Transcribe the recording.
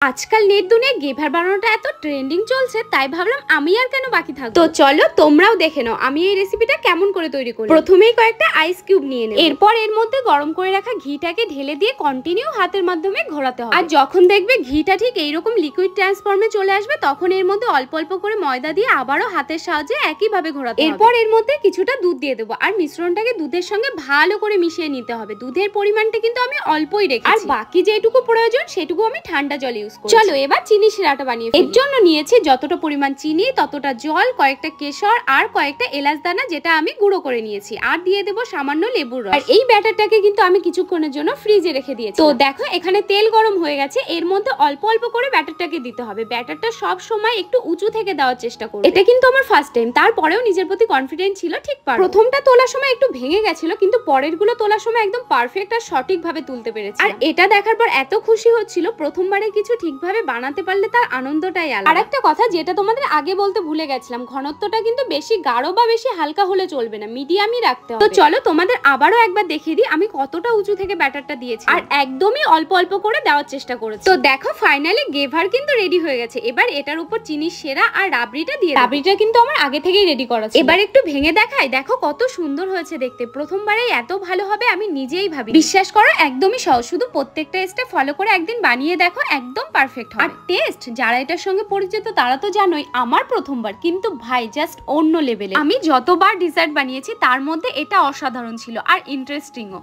আজকাল নেট দুনিয়ায় গেভার বানানোটা এত ট্রেন্ডিং চলছে, তাই ভাবলাম আমি আর কেন বাকি থাকবো। তো চলো তোমরাও দেখে নাও আমি এই রেসিপিটা কেমন করে তৈরি করি। প্রথমেই কয়েকটা আইস কিউব নিয়ে নেব, এরপর এর মধ্যে গরম করে রাখা ঘিটাকে ঢেলে দিয়ে কন্টিনিউ হাতের মাধ্যমে ঘোরাতে হবে। আর যখন দেখবে ঘিটা ঠিক এইরকম লিকুইড ট্রান্সফর্মে চলে আসবে, তখন এর মধ্যে অল্প অল্প করে ময়দা দিয়ে আবারও হাতের সাহায্যে একইভাবে ঘোরাতে হবে। এরপর এর মধ্যে কিছুটা দুধ দিয়ে দেবো, আর মিশ্রণটাকে দুধের সঙ্গে ভালো করে মিশিয়ে নিতে হবে। দুধের পরিমাণটা কিন্তু আমি অল্পই রেখেছি, আর বাকি যেটুকু প্রয়োজন সেটুকু আমি ঠান্ডা জল ইউজ করি। চলো এবার চিনি শিরাটা বানিয়ে এর জন্য নিয়েছি যতটা পরিমাণ চিনি ততটা জল, কয়েকটা কেশর আর কয়েকটা এলাচ দানা যেটা আমি গুঁড়ো করে নিয়েছি, আর দিয়ে দেবো সামান্য লেবুর রস। আর এই ব্যাটারটাকে কিন্তু আমি কিছুক্ষণের জন্য ফ্রিজে রেখে দিয়েছি। তো দেখো এখানে তেল গরম হয়ে গেছে, এর মধ্যে অল্প অল্প করে ব্যাটারটাকে দিতে হবে। ব্যাটারটা সব সময় একটু উঁচু থেকে দেওয়ার চেষ্টা করো। এটা কিন্তু আমার ফার্স্ট টাইম, তারপরেও নিজের প্রতি কনফিডেন্ট ছিল ঠিক পারবো। প্রথমটা তোলার সময় একটু ভেঙে গেছিল, কিন্তু পরের গুলো তোলার সময় একদম পারফেক্ট আর সঠিক ভাবে তুলতে পেরেছি। আর এটা দেখার পর এত খুশি হচ্ছিল, প্রথমবারে কিছু ঠিকভাবে বানাতে পারলে তার আনন্দটাই আলাদা। আর একটা কথা যেটা তোমাদের আগে বলতে ভুলে গেছিলাম, ঘনত্বটা কিন্তু বেশি গাঢ় বা বেশি হালকা হলে চলবে না, মিডিয়ামই রাখতে হবে। তো চলো তোমাদের আবারও একবার দেখিয়ে দিই আমি কতটা উঁচু থেকে ব্যাটারটা দিয়েছি, আর একদমই অল্প অল্প করে দেওয়ার চেষ্টা করেছি। তো দেখো ফাইনালি গেভার কিন্তু রেডি হয়ে গেছে। এবার এটার উপর চিনির সেরা আর রাবড়িটা দিয়ে, রাবড়িটা কিন্তু আমার আগে থেকেই রেডি করা ছিল। এবার একটু ভেঙে দেখাই, দেখো কত সুন্দর হয়েছে দেখতে। প্রথমবারেই এত ভালো হবে আমি নিজেই ভাবি। বিশ্বাস করো একদমই সহজ, শুধু প্রত্যেকটা স্টেপ ফলো করে একদিন বানিয়ে দেখো, একদম পারফেক্ট হবে। আর টেস্ট যারা এটার সঙ্গে পরিচিত তারা তো জানোই, আমার প্রথমবার কিন্তু ভাই জাস্ট অন্য লেভেলে। আমি যতবার ডিজার্ট বানিয়েছি তার মধ্যে এটা অসাধারণ ছিল আর ইন্টারেস্টিংও।